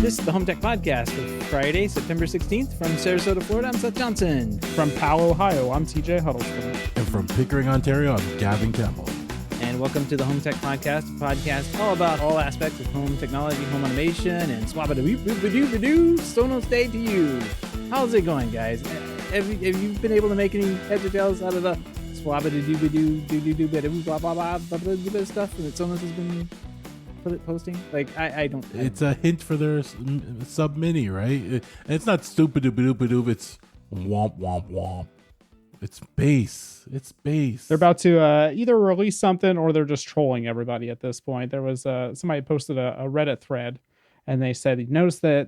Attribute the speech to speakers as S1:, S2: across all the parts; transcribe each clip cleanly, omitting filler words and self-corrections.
S1: This is the HomeTech Podcast for Friday, September 16th. From Sarasota, Florida, I'm Seth Johnson.
S2: From Powell, Ohio, I'm TJ Huddleston.
S3: And from Pickering, Ontario, I'm Gavin Campbell.
S1: And welcome to the HomeTech Podcast, a podcast all about all aspects of home technology, home automation, and wooabubbudub, Sonos Day to you. How's it going, guys? Have you been able to make any heads or tails out of the swabba-doo-doo-doo-doo-doo-bit stuff that Sonos has been posting? Like, I don't.
S3: It's a hint for their sub mini, right? And it's not stupid doop. It's womp womp womp. It's bass.
S2: They're about to either release something or they're just trolling everybody at this point. There was somebody posted a Reddit thread, and they said, notice that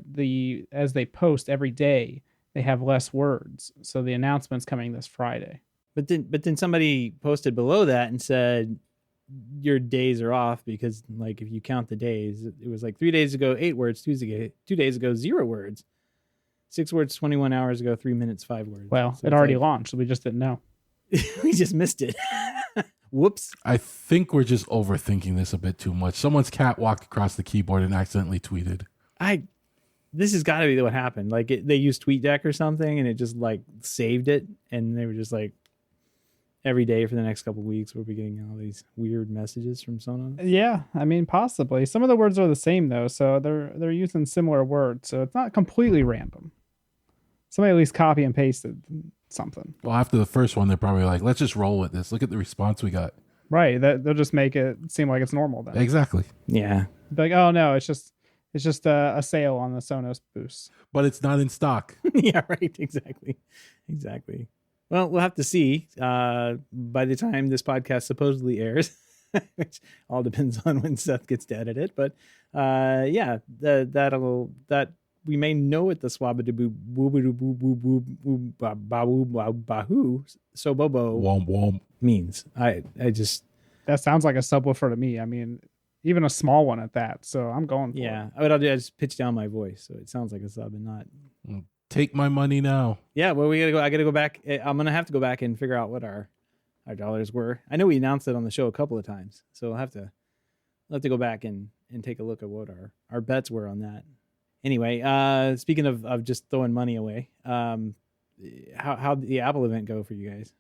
S2: as they post every day, they have less words. So the announcement's coming this Friday.
S1: But then somebody posted below that and said, your days are off because, like, if you count the days, it was like 3 days ago 8 words, 2 days ago 0 words, 6 words 21 hours ago, 3 minutes 5 words.
S2: Well,
S1: so
S2: it already launched, so we just didn't know.
S1: We just missed it. Whoops.
S3: I think we're just overthinking this a bit too much. Someone's cat walked across the keyboard and accidentally tweeted.
S1: This has got to be what happened. Like, they used TweetDeck or something, and it just like saved it, and they were just like, every day for the next couple of weeks, we'll be getting all these weird messages from Sonos.
S2: Yeah, I mean, possibly. Some of the words are the same, though, so they're using similar words, so it's not completely random. Somebody at least copy and pasted something.
S3: Well, after the first one, they're probably like, let's just roll with this. Look at the response we got.
S2: Right, they'll just make it seem like it's normal then.
S3: Exactly.
S1: Yeah.
S2: Be like, oh, no, it's just a sale on the Sonos boost.
S3: But it's not in stock.
S1: Yeah, right, exactly. Well, we'll have to see by the time this podcast supposedly airs, which all depends on when Seth gets to edit it. But yeah, that we may know what the swabba-doo-boo-boo-boo-boo-boo-boo-boo so bobo
S3: Womp womp
S1: means. I just
S2: that sounds like a subwoofer to me. I mean, even a small one at that. So I'm going for it.
S1: What I'll do is just pitch down my voice so it sounds like a sub and not.
S3: Take my money now.
S1: Yeah, well, I gotta go back. I'm gonna have to go back and figure out what our dollars were. I know we announced it on the show a couple of times, so we'll have to go back and take a look at what our bets were on that. Anyway, speaking of just throwing money away, how'd the Apple event go for you guys?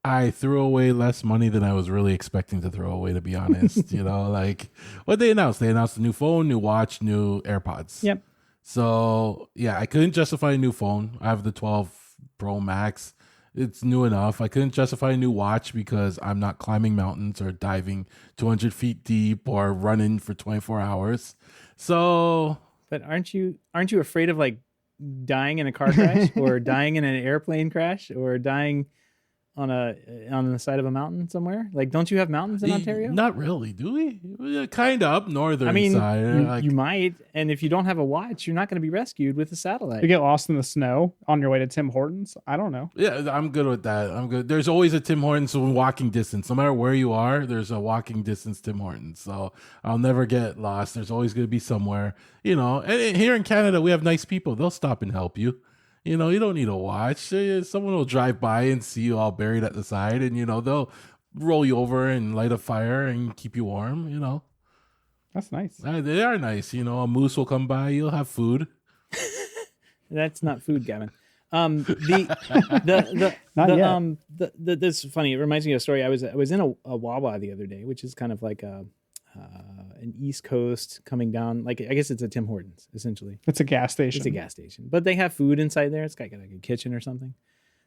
S3: I threw away less money than I was really expecting to throw away, to be honest. Like what they announced. They announced a new phone, new watch, new AirPods.
S1: Yep.
S3: So, yeah, I couldn't justify a new phone. I have the 12 Pro Max. It's new enough. I couldn't justify a new watch because I'm not climbing mountains or diving 200 feet deep or running for 24 hours. So...
S1: But aren't you afraid of, like, dying in a car crash or dying in an airplane crash or dying on the side of a mountain somewhere? Like, don't you have mountains in Ontario?
S3: Not really, do we? Kind of up northern side.
S1: You might, and if you don't have a watch, you're not going to be rescued with a satellite.
S2: You get lost in the snow on your way to Tim Hortons? I don't know.
S3: Yeah, I'm good with that. I'm good. There's always a Tim Hortons in walking distance. No matter where you are, there's a walking distance Tim Hortons. So I'll never get lost. There's always going to be somewhere. And here in Canada, we have nice people. They'll stop and help you. You don't need a watch. Someone will drive by and see you all buried at the side, and they'll roll you over and light a fire and keep you warm.
S2: That's nice.
S3: They are nice. A moose will come by. You'll have food.
S1: That's not food, Gavin. This is funny. It reminds me of a story. I was in a Wawa the other day, which is kind of like an East Coast coming down. Like, I guess it's a Tim Hortons, essentially.
S2: It's a gas station.
S1: It's a gas station. But they have food inside there. It's got like a kitchen or something.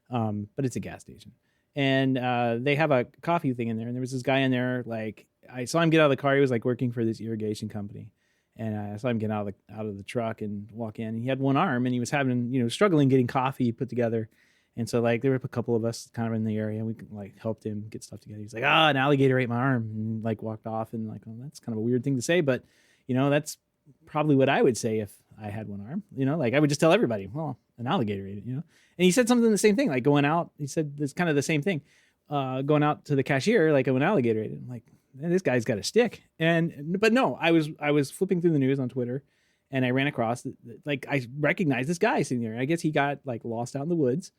S1: But it's a gas station. And they have a coffee thing in there. And there was this guy in there, like, I saw him get out of the car. He was like working for this irrigation company. And I saw him get out of the truck and walk in. And he had one arm and he was having, struggling getting coffee put together. And so, like, there were a couple of us kind of in the area, and we like helped him get stuff together. He's like, an alligator ate my arm, and like walked off. And like, well, that's kind of a weird thing to say, but that's probably what I would say if I had one arm. Like, I would just tell everybody, well, an alligator ate it. And he said something the same thing, like going out. He said it's kind of the same thing, going out to the cashier, like an alligator ate it. I'm like, man, this guy's got a stick. But no, I was flipping through the news on Twitter, and I ran across like I recognized this guy sitting there. I guess he got like lost out in the woods.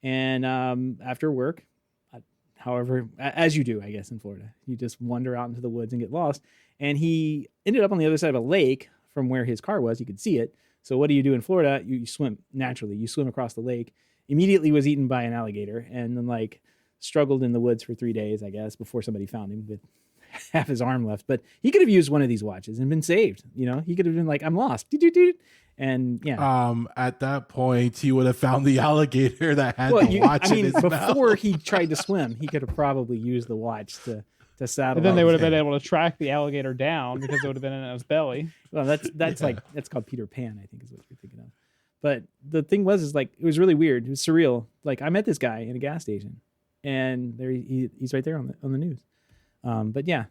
S1: And after work, however, as you do, I guess, in Florida, you just wander out into the woods and get lost. And he ended up on the other side of a lake from where his car was. You could see it. So what do you do in Florida? You swim naturally. You swim across the lake. Immediately was eaten by an alligator, and then like struggled in the woods for 3 days, I guess, before somebody found him with half his arm left. But he could have used one of these watches and been saved. You know, he could have been like, I'm lost. And yeah.
S3: At that point, he would have found the alligator that had the watch in his
S1: before
S3: mouth.
S1: he tried to swim, he could have probably used the watch to saddle.
S2: And then they would have been able to track the alligator down because it would have been in his belly.
S1: Well, that's called Peter Pan, I think is what you're thinking of. But the thing was like, it was really weird. It was surreal. Like I met this guy in a gas station, and there he's right there on the news. But yeah,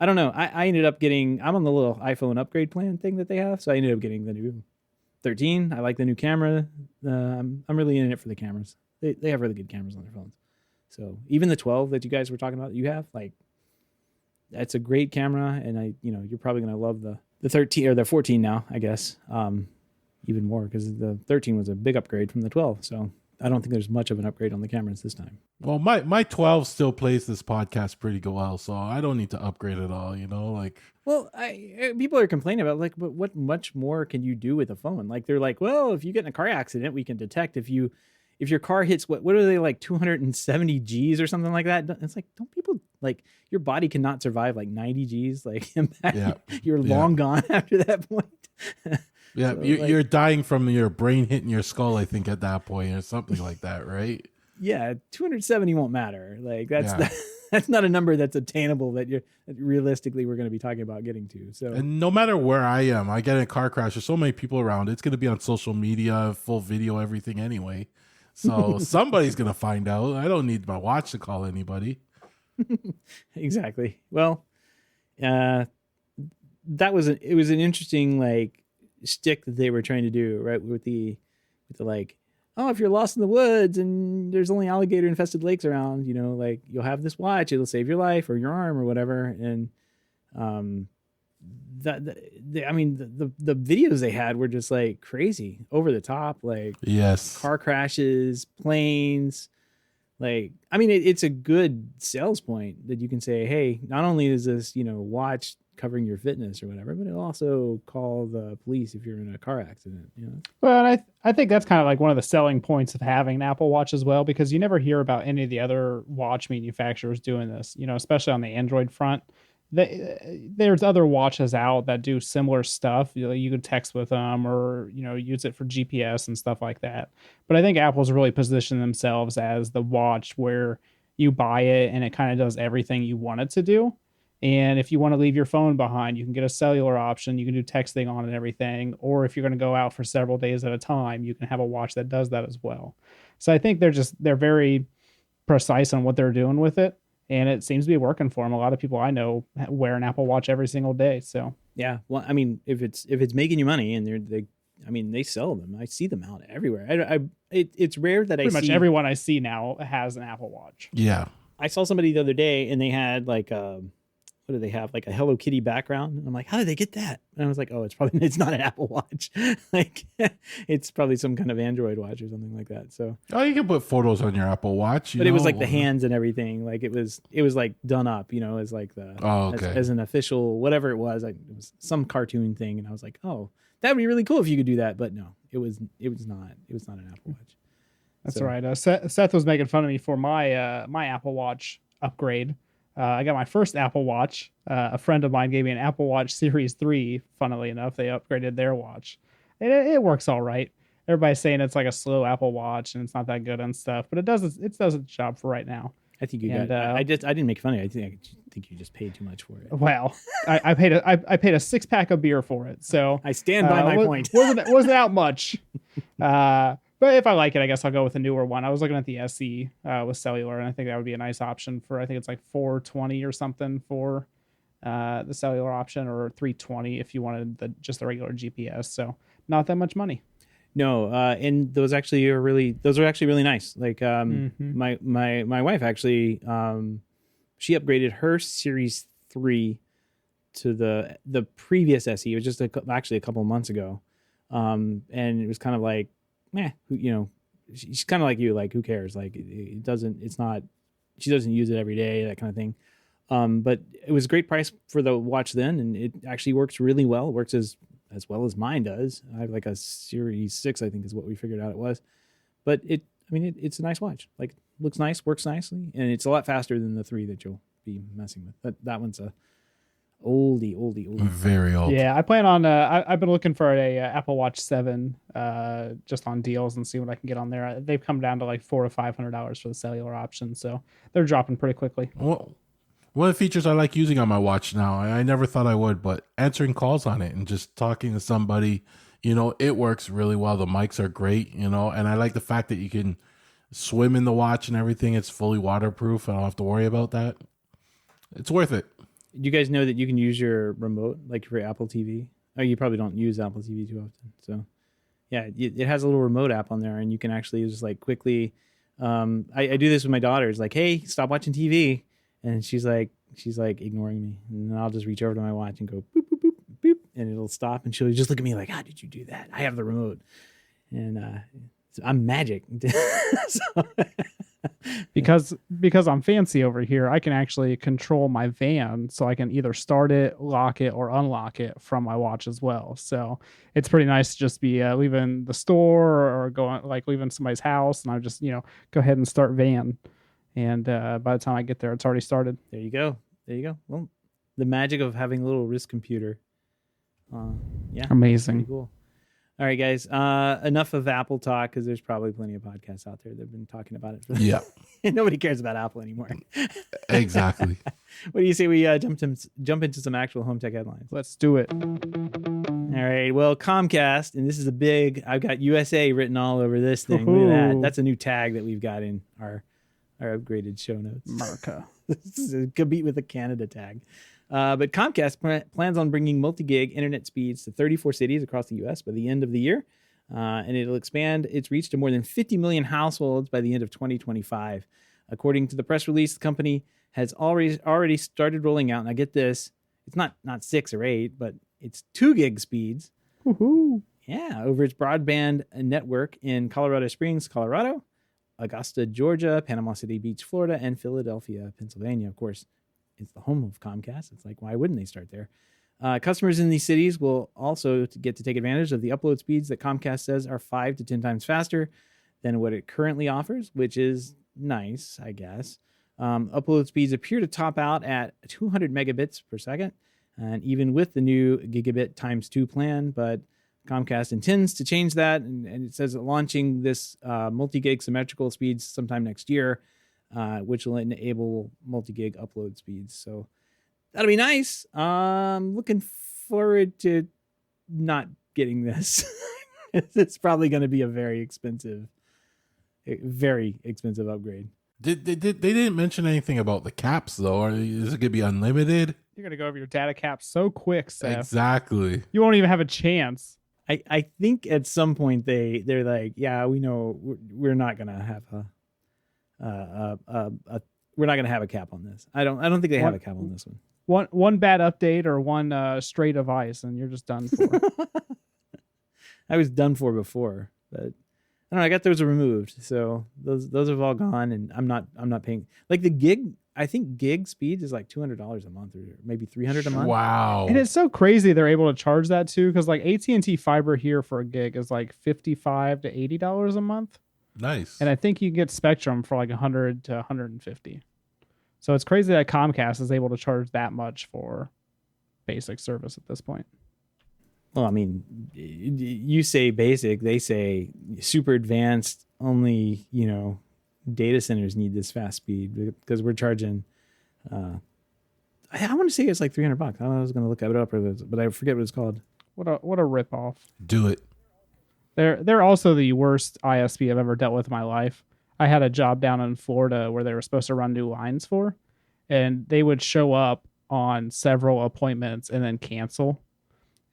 S1: I don't know. I ended up getting, I'm on the little iPhone upgrade plan thing that they have. So I ended up getting the new 13. I like the new camera. I'm really in it for the cameras. They have really good cameras on their phones. So even the 12 that you guys were talking about, you have, like, that's a great camera. And you're probably going to love the 13 or the 14 now, I guess. Even more because the 13 was a big upgrade from the 12. So I don't think there's much of an upgrade on the cameras this time.
S3: Well, my 12 still plays this podcast pretty well, so I don't need to upgrade at all, like.
S1: Well, people are complaining about, like, but what much more can you do with a phone? Like, they're like, well, if you get in a car accident, we can detect if your car hits, what are they, like 270 Gs or something like that? It's like, don't people, like, your body cannot survive like 90 Gs, like you're long gone after that point.
S3: Yeah,
S1: So,
S3: you're dying from your brain hitting your skull, I think, at that point, or something like that, right?
S1: Yeah, 270 won't matter. Like that's not a number that's obtainable that realistically we're going to be talking about getting to. So, and
S3: no matter where I am, I get in a car crash. There's so many people around. It's going to be on social media, full video, everything anyway. So somebody's going to find out. I don't need my watch to call anybody.
S1: Exactly. Well, it was an interesting like stick that they were trying to do, right, with the like, oh, if you're lost in the woods and there's only alligator infested lakes around, like, you'll have this watch, it'll save your life or your arm or whatever. And the videos they had were just like crazy, over the top, like,
S3: yes,
S1: car crashes, planes. Like, I mean, it's a good sales point that you can say, hey, not only is this, watch covering your fitness or whatever, but it'll also call the police if you're in a car accident.
S2: Well, I think that's kind of like one of the selling points of having an Apple Watch as well, because you never hear about any of the other watch manufacturers doing this, especially on the Android front. There's other watches out that do similar stuff. You can text with them or, use it for GPS and stuff like that. But I think Apple's really positioned themselves as the watch where you buy it and it kind of does everything you want it to do. And if you want to leave your phone behind, you can get a cellular option. You can do texting on it and everything. Or if you're going to go out for several days at a time, you can have a watch that does that as well. So I think they're very precise on what they're doing with it. And it seems to be working for them. A lot of people I know wear an Apple Watch every single day. So
S1: yeah, well, I mean, if it's making you money and they sell them. I see them out everywhere. It's rare that
S2: pretty much everyone I see now has an Apple Watch.
S3: Yeah,
S1: I saw somebody the other day and they had like what do they have? Like a Hello Kitty background. And I'm like, how did they get that? And I was like, oh, it's not an Apple Watch. Like, it's probably some kind of Android watch or something like that. So,
S3: you can put photos on your Apple Watch.
S1: But it was like the hands and everything. Like it was like done up, as like as an official, whatever it was. It was some cartoon thing. And I was like, oh, that would be really cool if you could do that. But no, it was not an Apple Watch.
S2: That's right. Seth was making fun of me for my my Apple Watch upgrade. I got my first Apple Watch. A friend of mine gave me an Apple Watch Series 3. Funnily enough, they upgraded their watch. It works all right. Everybody's saying it's like a slow Apple Watch and it's not that good and stuff, but it does its job for right now.
S1: I think you got. I didn't make fun of you. I think you just paid too much for it.
S2: Well, I paid a 6-pack of beer for it, so
S1: I stand by my point.
S2: wasn't out much. But if I like it, I guess I'll go with a newer one. I was looking at the SE with cellular, and I think that would be a nice option for. I think it's like $420 or something for the cellular option, or $320 if you wanted just the regular GPS. So not that much money.
S1: No, and those are actually really nice. Like my wife actually, she upgraded her Series 3 to the previous SE. It was just actually a couple of months ago, and it was kind of like, she's kind of like you, like, who cares? Like, she doesn't use it every day, that kind of thing. But it was a great price for the watch then, and it actually works really well. It works as as well as mine does. I have like a Series 6, I think is what we figured out it was. But it's a nice watch. Like, looks nice, works nicely, and it's a lot faster than the 3 that you'll be messing with. But that one's a oldie.
S3: Very old.
S2: Yeah, I plan on. I've been looking for a Apple Watch 7, just on deals and see what I can get on there. They've come down to like $400 to $500 for the cellular option, so they're dropping pretty quickly.
S3: Well, one of the features I like using on my watch now, I never thought I would, but answering calls on it and just talking to somebody, it works really well. The mics are great, and I like the fact that you can swim in the watch and everything. It's fully waterproof. I don't have to worry about that. It's worth it.
S1: You guys know that you can use your remote, like for Apple TV? Oh, you probably don't use Apple TV too often. So, yeah, it has a little remote app on there, and you can actually just like quickly. I do this with my daughters. Like, hey, stop watching TV, and she's like ignoring me, and then I'll just reach over to my watch and go boop boop boop boop, and it'll stop, and she'll just look at me like, how did you do that? I have the remote, and I'm magic. So,
S2: because I'm fancy over here, I can actually control my van, so I can either start it, lock it, or unlock it from my watch as well. So it's pretty nice to just be leaving the store or going like leaving somebody's house, and I just go ahead and start van, and by the time I get there, it's already started.
S1: There you go. Well, the magic of having a little wrist computer. Yeah,
S2: amazing.
S1: Pretty cool. All right, guys. Enough of Apple talk, because there's probably plenty of podcasts out there that have been talking about it.
S3: Yeah.
S1: Nobody cares about Apple anymore.
S3: Exactly.
S1: What do you say we jump into some actual HomeTech headlines?
S2: Let's do it.
S1: All right. Well, Comcast, and this is I've got USA written all over this thing. Look at that. That's a new tag that we've got in our upgraded show notes.
S2: Marca.
S1: This is a good beat with the Canada tag. But Comcast plans on bringing multi-gig internet speeds to 34 cities across the U.S. by the end of the year. And it'll expand its reach to more than 50 million households by the end of 2025. According to the press release, the company has already started rolling out, and I get this, it's not 6 or 8, but it's 2 gig speeds.
S2: Woohoo!
S1: Yeah, over its broadband network in Colorado Springs, Colorado, Augusta, Georgia, Panama City Beach, Florida, and Philadelphia, Pennsylvania. Of course, it's the home of Comcast. It's like, why wouldn't they start there? Customers in these cities will also get to take advantage of the upload speeds that Comcast says are 5 to 10 times faster than what it currently offers, which is nice, I guess. Upload speeds appear to top out at 200 megabits per second, and even with the new gigabit times 2 plan, but Comcast intends to change that, and it says that launching this multi-gig symmetrical speeds sometime next year, which will enable multi-gig upload speeds. So that'll be nice. Looking forward to not getting this. It's probably going to be a very expensive upgrade.
S3: They didn't mention anything about the caps though. Is it going to be unlimited?
S2: You're gonna go over your data cap so quick, Seth.
S3: Exactly.
S2: You won't even have a chance.
S1: I think at some point they're like, yeah, we know we're not gonna have we're not gonna have a cap on this. I don't think they have a cap on this one.
S2: One bad update or one stray device, and you're just done for.
S1: I was done for before, but I don't know. I got those removed, so those have all gone, and I'm not paying like the gig. I think gig speed is like $200 a month, or maybe $300 a month.
S3: Wow!
S2: And it's so crazy they're able to charge that too, because like AT&T fiber here for a gig is like $55 to $80 a month.
S3: Nice.
S2: And I think you can get Spectrum for like $100 to $150. So it's crazy that Comcast is able to charge that much for basic service at this point.
S1: Well, I mean, you say basic, they say super advanced. Only data centers need this fast speed, because we're charging. I want to say it's like $300. I was going to look it up, but I forget what it's called.
S2: What a ripoff!
S3: Do it.
S2: They're also the worst ISP I've ever dealt with in my life. I had a job down in Florida where they were supposed to run new lines for, and they would show up on several appointments and then cancel.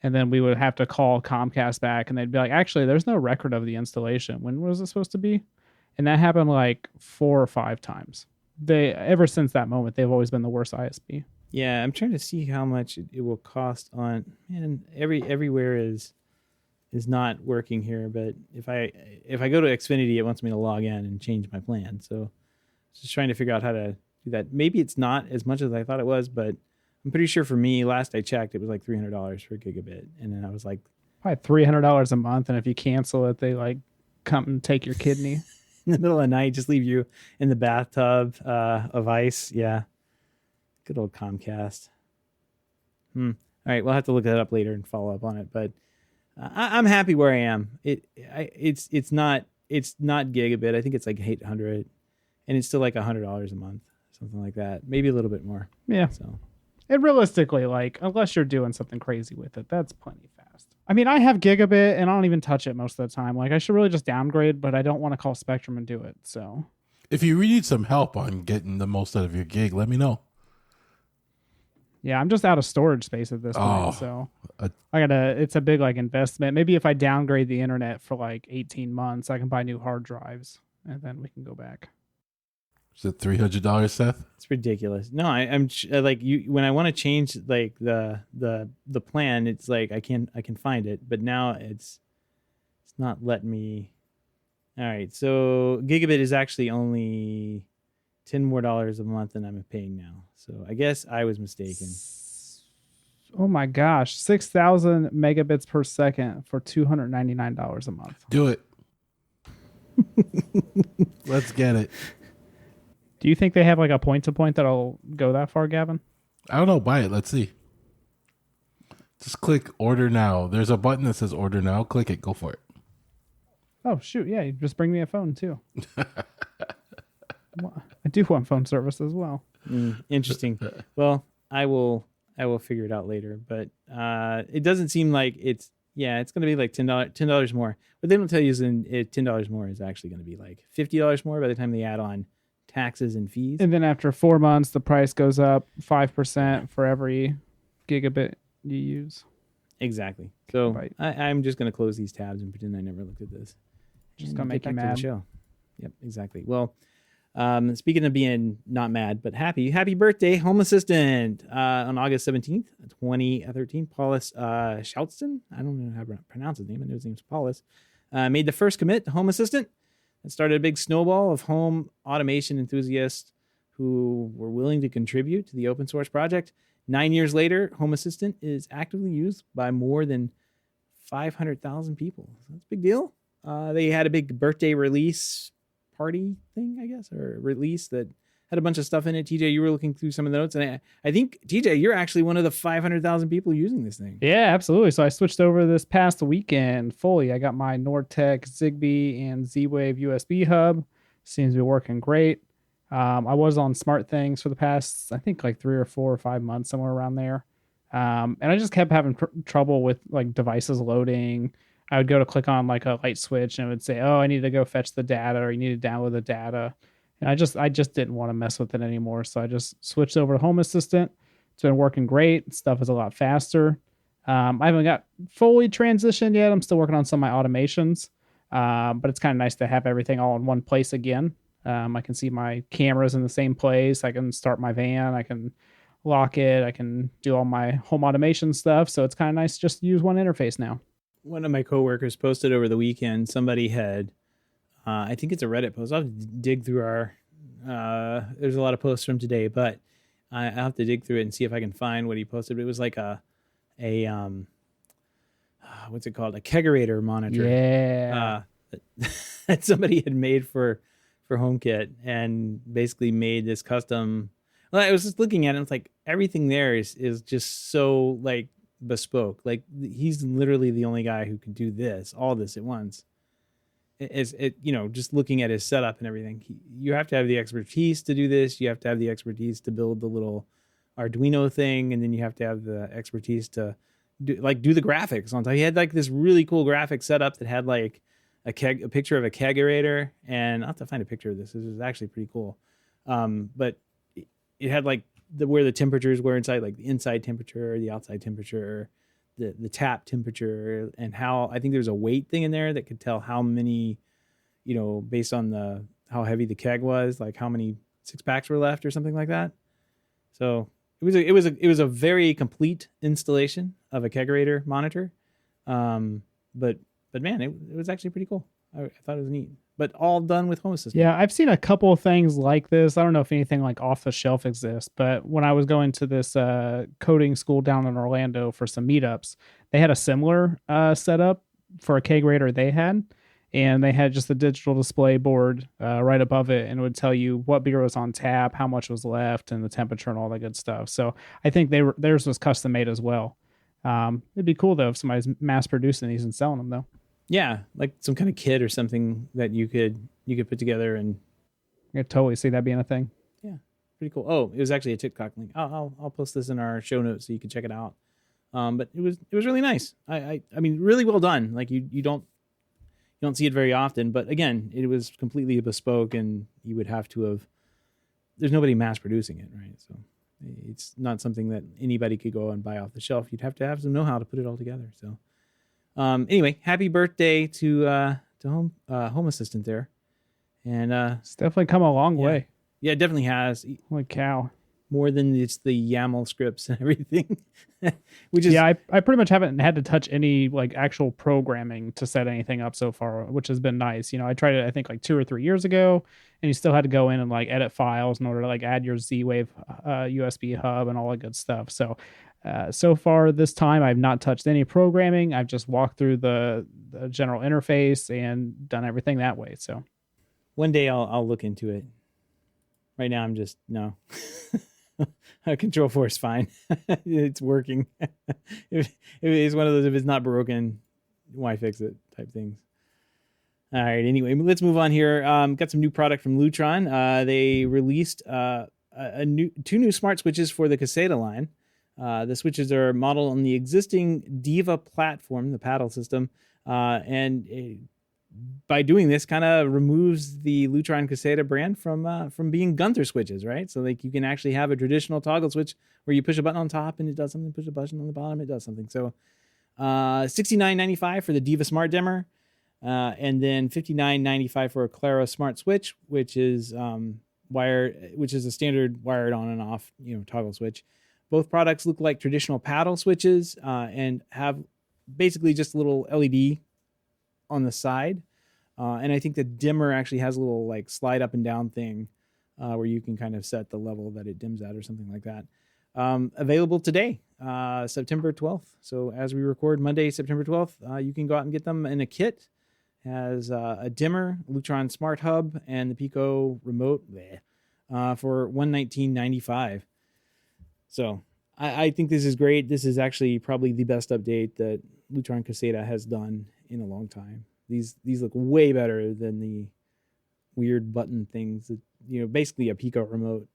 S2: And then we would have to call Comcast back, and they'd be like, actually, there's no record of the installation. When was it supposed to be? And that happened like 4 or 5 times. Ever since that moment, they've always been the worst ISP.
S1: Yeah, I'm trying to see how much it will cost on. Man, everywhere is not working here. But if I go to Xfinity, it wants me to log in and change my plan. So just trying to figure out how to do that. Maybe it's not as much as I thought it was, but I'm pretty sure for me, last I checked, it was like $300 for a gigabit. And then I was like,
S2: Probably $300 a month, and if you cancel it, they like come and take your kidney.
S1: in the middle of the night, just leave you in the bathtub of ice. Yeah. Good old Comcast. All right. We'll have to look that up later and follow up on it. But I'm happy where I am. It's not gigabit. I think it's like 800, and it's still like $100 a month, something like that. Maybe a little bit more.
S2: Yeah.
S1: So,
S2: and realistically, like, unless you're doing something crazy with it, that's plenty fast. I mean, I have gigabit and I don't even touch it most of the time. Like, I should really just downgrade, but I don't want to call Spectrum and do it. So
S3: If you really need some help on getting the most out of your gig, let me know.
S2: yeah, I'm just out of storage space at this point. So it's a big like investment. Maybe if I downgrade the internet for like 18 months, I can buy new hard drives and then we can go back.
S3: Is it $300, Seth?
S1: it's ridiculous. No, I'm like you when I want to change like the plan, it's like I can find it, but now it's not letting me. All right, so gigabit is actually only $10 more a month than I'm paying now. So I guess I was mistaken.
S2: Oh my gosh, 6,000 megabits per second for $299 a month.
S3: Do it. Let's get it.
S2: Do you think they have like a point-to-point that'll go that far, Gavin?
S3: I don't know. Buy it. Let's see. Just click order now. There's a button that says order now. Click it. Go for it.
S2: Oh, shoot. Yeah, you just bring me a phone too. Well, I do want phone service as well.
S1: Interesting. Well, I will figure it out later, but it doesn't seem like it's going to be like $10 more. What they don't tell you is $10 more is actually going to be like $50 more by the time they add on taxes and fees.
S2: And then after 4 months, the price goes up 5% for every gigabit you use.
S1: Exactly. So
S2: Right.
S1: I'm just going to close these tabs and pretend I never looked at this.
S2: Just
S1: And
S2: gonna make
S1: get
S2: you
S1: back to
S2: mad.
S1: the show. Yep, exactly. Well, speaking of being not mad but happy birthday, Home Assistant on August 17th, 2013. Paulus Schoutston, I don't know how to pronounce his name. I know his name's Paulus. Made the first commit to Home Assistant. It started a big snowball of home automation enthusiasts who were willing to contribute to the open source project. 9 years later, Home Assistant is actively used by more than 500,000 people. So that's a big deal. They had a big birthday release party thing, I guess, or release that had a bunch of stuff in it. TJ, you were looking through some of the notes, and I think, TJ, you're actually one of the 500,000 people using this thing.
S2: Yeah, absolutely. So I switched over this past weekend fully. I got my Nortec Zigbee and Z-Wave USB hub. Seems to be working great. I was on SmartThings for the past, I think, like 3 or 4 or 5 months, somewhere around there. And I just kept having trouble with like devices loading. I would go to click on like a light switch and it would say, oh, I need to go fetch the data, or you need to download the data. And I just didn't want to mess with it anymore. So I just switched over to Home Assistant. It's been working great. Stuff is a lot faster. I haven't got fully transitioned yet. I'm still working on some of my automations. But it's kind of nice to have everything all in one place again. I can see my cameras in the same place. I can start my van. I can lock it. I can do all my home automation stuff. So it's kind of nice just to use one interface now.
S1: One of my coworkers posted over the weekend, somebody had, I think it's a Reddit post. I'll have to dig through there's a lot of posts from today, but I'll have to dig through it and see if I can find what he posted. But it was like a what's it called? A kegerator monitor.
S2: Yeah.
S1: That somebody had made for HomeKit, and basically made this custom. Well, I was just looking at it. It's like everything there is just so like bespoke. Like he's literally the only guy who can do all this at once. Just looking at his setup and everything, you have to have the expertise to do this. You have to have the expertise to build the little Arduino thing, and then you have to have the expertise to do the graphics on top. He had like this really cool graphic setup that had like a picture of a kegerator, and I'll have to find a picture of this. This is actually pretty cool. But it had like where the temperatures were inside, like the inside temperature, the outside temperature, the tap temperature, and how I think there's a weight thing in there that could tell how many, based on how heavy the keg was, like how many 6-packs were left or something like that. So it was a very complete installation of a kegerator monitor. But man, it was actually pretty cool. I thought it was neat. but all done with Home Assistant.
S2: Yeah, I've seen a couple of things like this. I don't know if anything like off the shelf exists, but when I was going to this coding school down in Orlando for some meetups, they had a similar setup for a kegerator they had, and they had just a digital display board right above it, and it would tell you what beer was on tap, how much was left, and the temperature and all that good stuff. So I think theirs was custom made as well. It'd be cool though if somebody's mass producing these and selling them though.
S1: Yeah, like some kind of kit or something that you could put together, and
S2: I could totally see that being a thing.
S1: yeah, pretty cool. Oh, it was actually a TikTok link. I'll post this in our show notes so you can check it out. But it was really nice. I mean, really well done. Like you don't see it very often, but again, it was completely bespoke, and you would have to have. There's nobody mass producing it, right? So it's not something that anybody could go and buy off the shelf. You'd have to have some know-how to put it all together. So. Anyway, happy birthday to Home Assistant there, and
S2: It's definitely come a long way.
S1: Yeah, it definitely has.
S2: Holy cow!
S1: More than it's the YAML scripts and everything, which is
S2: I pretty much haven't had to touch any like actual programming to set anything up so far, which has been nice. You know, I tried it I think like 2 or 3 years ago, and you still had to go in and like edit files in order to like add your Z-Wave USB hub and all that good stuff. So far this time, I've not touched any programming. I've just walked through the general interface and done everything that way. So
S1: one day I'll look into it. Right now, I'm just no. Control 4 is fine. It's working. If it's one of those, if it's not broken, why fix it type things. All right. Anyway, let's move on here. Got some new product from Lutron. They released two new smart switches for the Caseta line. The switches are modeled on the existing Diva platform, the paddle system, and by doing this, kind of removes the Lutron Caseta brand from being Gunther switches, right? So like you can actually have a traditional toggle switch where you push a button on top and it does something, push a button on the bottom, it does something. So $69.95 for the Diva Smart Dimmer, and then $59.95 for a Claro Smart Switch, which is a standard wired on and off, toggle switch. Both products look like traditional paddle switches and have basically just a little LED on the side. And I think the dimmer actually has a little like slide up and down thing where you can kind of set the level that it dims at or something like that. Available today, September 12th. So as we record Monday, September 12th, you can go out and get them in a kit. Has a dimmer, Lutron Smart Hub, and the Pico remote for $119.95. So I think this is great. This is actually probably the best update that Lutron Caseta has done in a long time. These look way better than the weird button things that, basically a Pico remote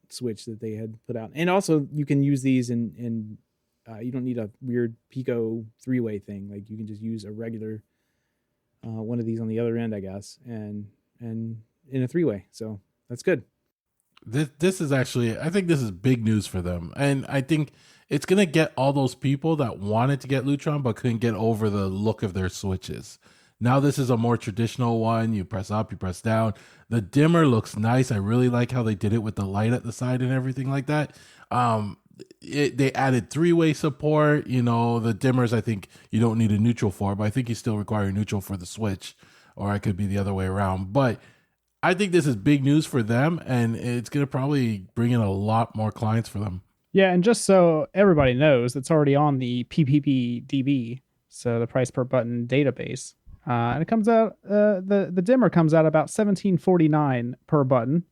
S1: switch that they had put out. And also you can use these in you don't need a weird Pico 3-way thing. Like you can just use a regular one of these on the other end, I guess, and in a 3-way. So that's good.
S3: This is actually, I think this is big news for them. And I think it's going to get all those people that wanted to get Lutron but couldn't get over the look of their switches. Now this is a more traditional one. You press up, you press down. The dimmer looks nice. I really like how they did it with the light at the side and everything like that. They added 3-way support. The dimmers, I think you don't need a neutral for, but I think you still require a neutral for the switch, or it could be the other way around. But I think this is big news for them, and it's going to probably bring in a lot more clients for them.
S2: Yeah, and just so everybody knows, it's already on the PPPDB, so the price per button database. And it comes out, the dimmer comes out about $17.49 per button,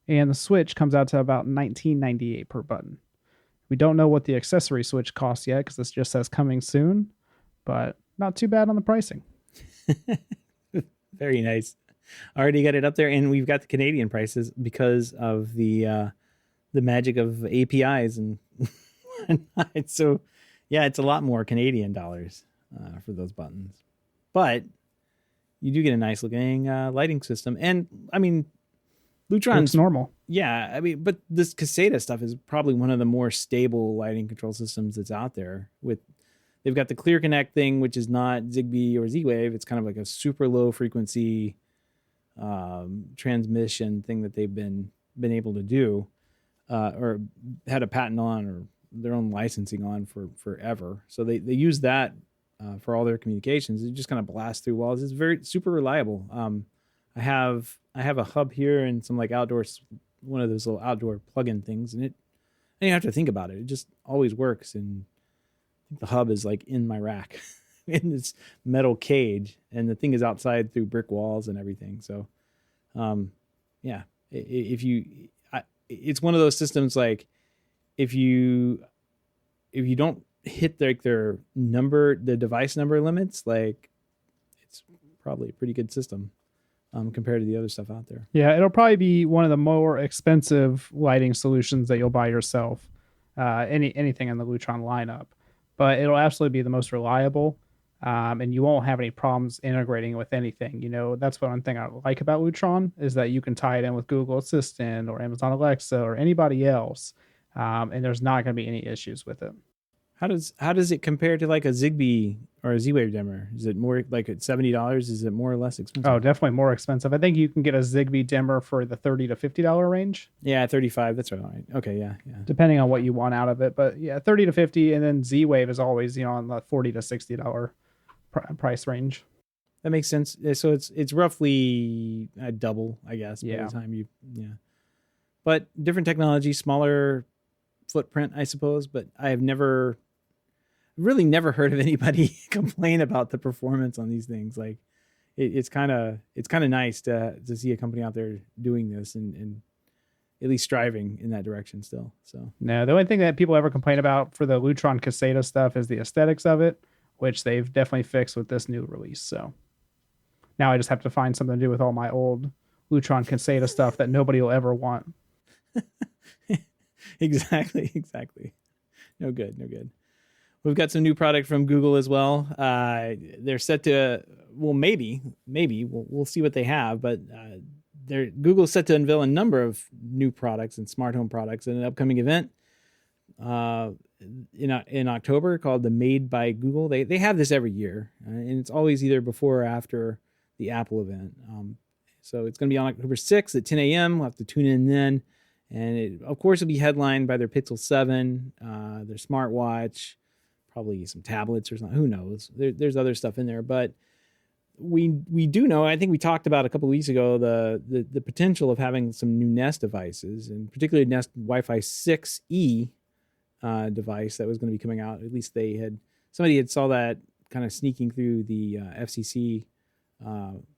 S2: and the switch comes out to about $19.98 per button. We don't know what the accessory switch costs yet because this just says coming soon, but not too bad on the pricing.
S1: Very nice. Already got it up there, and we've got the Canadian prices because of the magic of APIs and whatnot. So, yeah, it's a lot more Canadian dollars for those buttons, but you do get a nice looking lighting system. And I mean, Lutron's
S2: normal.
S1: Yeah, I mean, but this Caseta stuff is probably one of the more stable lighting control systems that's out there. They've got the Clear Connect thing, which is not Zigbee or Z-Wave. It's kind of like a super low frequency transmission thing that they've been able to do, or had a patent on, or their own licensing on for forever. So they use that for all their communications. It just kind of blasts through walls. It's very super reliable. I have a hub here and some like one of those little outdoor plug-in things, and I didn't have to think about it. It just always works. And I think the hub is like in my rack in this metal cage, and the thing is outside through brick walls and everything. So, yeah, it's one of those systems like if you don't hit their the device number limits, like it's probably a pretty good system compared to the other stuff out there.
S2: Yeah, it'll probably be one of the more expensive lighting solutions that you'll buy yourself. Anything in the Lutron lineup, but it'll absolutely be the most reliable, and you won't have any problems integrating it with anything. That's one thing I like about Lutron is that you can tie it in with Google Assistant or Amazon Alexa or anybody else, and there's not going to be any issues with it.
S1: How does it compare to like a Zigbee or a Z-Wave dimmer? Is it more like at $70? Is it more or less expensive?
S2: Oh, definitely more expensive. I think you can get a Zigbee dimmer for the $30 to $50 range.
S1: Yeah, 35. That's right. Okay, yeah.
S2: Depending on what you want out of it, but yeah, 30 to 50, and then Z-Wave is always on the $40 to $60 price range.
S1: That makes sense. So it's roughly double, I guess. By
S2: Yeah.
S1: the time but different technology, smaller footprint, I suppose. But I have really never heard of anybody complain about the performance on these things. Like it's kind of nice to see a company out there doing this and at least striving in that direction still. So
S2: no, the only thing that people ever complain about for the Lutron Caseta stuff is the aesthetics of it, which they've definitely fixed with this new release. So now I just have to find something to do with all my old Lutron Caseta stuff that nobody will ever want.
S1: Exactly. No good. We've got some new product from Google as well. They're set to, maybe we'll see what they have, but Google's set to unveil a number of new products and smart home products in an upcoming event in October called the Made by Google. They have this every year, and it's always either before or after the Apple event. So it's going to be on October 6th at 10 a.m. We'll have to tune in then. And it, of course, will be headlined by their Pixel 7, their smartwatch, probably some tablets or something. Who knows? There's other stuff in there. But we do know, I think we talked about a couple of weeks ago, the potential of having some new Nest devices, and particularly Nest Wi-Fi 6E device that was going to be coming out. At least somebody had saw that kind of sneaking through the FCC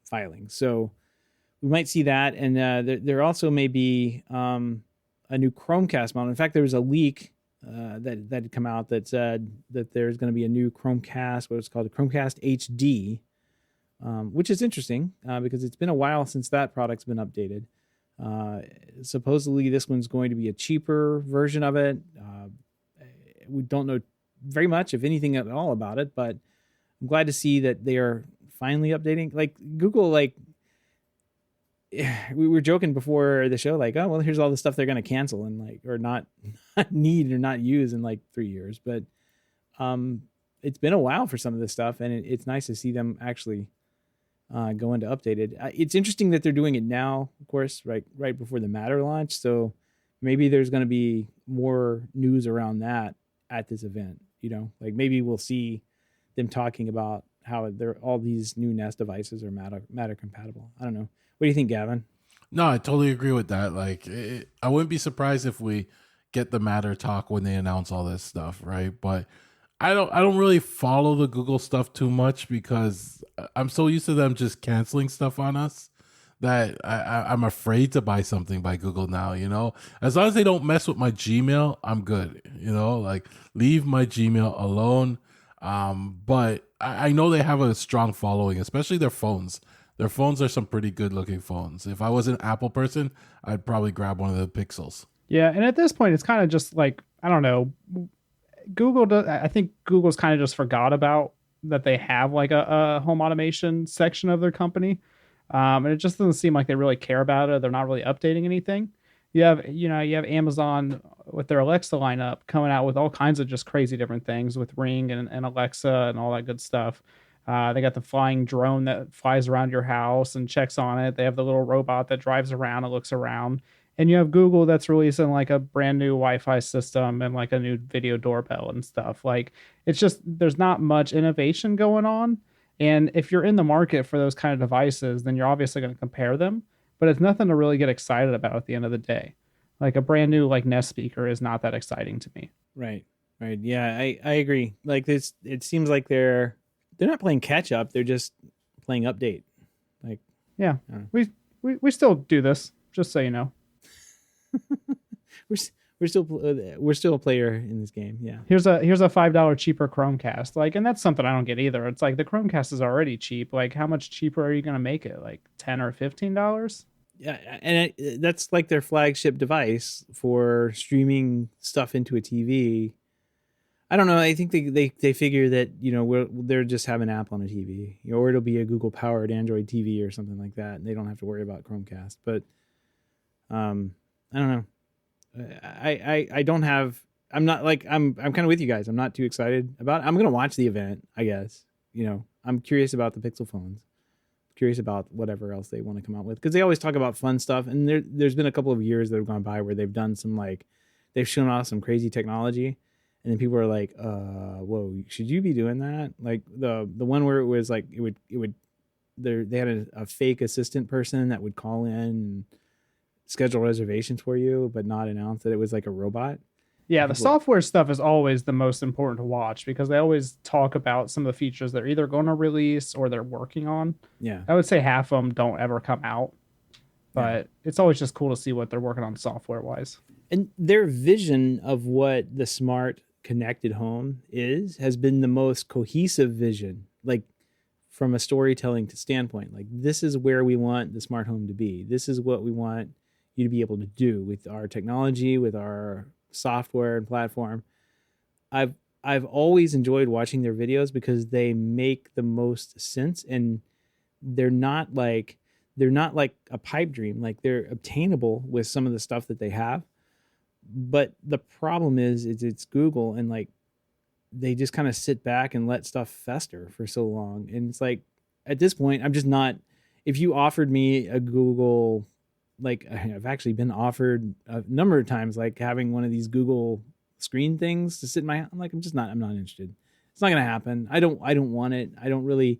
S1: filing. So we might see that. And there also may be a new Chromecast model. In fact, there was a leak that had come out that said that there's going to be a new Chromecast, what it's called, a Chromecast HD, which is interesting because it's been a while since that product's been updated. Supposedly, this one's going to be a cheaper version of it. We don't know very much, if anything at all, about it, but I'm glad to see that they are finally updating. Like Google, we were joking before the show, like, oh, well, here's all the stuff they're going to cancel and or not need or not use in 3 years. But it's been a while for some of this stuff, and it's nice to see them actually go into updated. It's interesting that they're doing it now, of course, right before the Matter launch. So maybe there's going to be more news around that at this event. Maybe we'll see them talking about how all these new Nest devices are Matter compatible. I don't know. What do you think, Gavin?
S3: No, I totally agree with that. I wouldn't be surprised if we get the Matter talk when they announce all this stuff, right? But I don't really follow the Google stuff too much because I'm so used to them just canceling stuff on us that I'm afraid to buy something by Google now, As long as they don't mess with my Gmail, I'm good, leave my Gmail alone. But I know they have a strong following, especially their phones. Their phones are some pretty good looking phones. If I was an Apple person, I'd probably grab one of the Pixels.
S2: Yeah, and at this point, it's kind of just I don't know. I think Google's kind of just forgot about that they have a home automation section of their company. And it just doesn't seem like they really care about it. They're not really updating anything. You have Amazon with their Alexa lineup coming out with all kinds of just crazy different things with Ring and Alexa and all that good stuff. They got the flying drone that flies around your house and checks on it. They have the little robot that drives around and looks around. And you have Google that's releasing a brand new Wi-Fi system and a new video doorbell and stuff. It's just, there's not much innovation going on. And if you're in the market for those kind of devices, then you're obviously going to compare them, but it's nothing to really get excited about at the end of the day. Like a brand new like Nest speaker is not that exciting to me.
S1: Right. Yeah, I agree. Like this, it seems like they're not playing catch up. They're just playing update. Like,
S2: yeah, we still do this, just so you know.
S1: we're still a player in this game. Yeah.
S2: Here's a $5 cheaper Chromecast. Like, and that's something I don't get either. It's like the Chromecast is already cheap. Like, how much cheaper are you going to make it? Like $10 or $15?
S1: Yeah, and that's like their flagship device for streaming stuff into a TV. I don't know. I think they figure that, you know, they're just have an app on a TV, you know, or it'll be a Google powered Android TV or something like that, and they don't have to worry about Chromecast. But I don't know. I don't have. I'm not like I'm kind of with you guys. I'm not too excited about it. I'm gonna watch the event, I guess. You know, I'm curious about the Pixel phones. Curious about whatever else they want to come out with, because they always talk about fun stuff. And there's been a couple of years that have gone by where they've done some they've shown off some crazy technology. And then people are like, whoa, should you be doing that? Like the one where it was like, they had a fake assistant person that would call in and schedule reservations for you, but not announce that it was like a robot.
S2: Yeah, the software stuff is always the most important to watch because they always talk about some of the features they're either going to release or they're working on.
S1: Yeah.
S2: I would say half of them don't ever come out, but it's always just cool to see what they're working on software-wise.
S1: And their vision of what the smart connected home has been the most cohesive vision, like from a storytelling standpoint. Like, this is where we want the smart home to be. This is what we want you to be able to do with our technology, with our software and platform. I've always enjoyed watching their videos because they make the most sense, and they're not like a pipe dream. Like, they're obtainable with some of the stuff that they have. But the problem is it's Google, and like they just kind of sit back and let stuff fester for so long. And it's like, at this point, I'm just not. If you offered me a Google, like I've actually been offered a number of times, like having one of these Google screen things to sit in my house, I'm like, I'm not interested. It's not going to happen. I don't want it. I don't really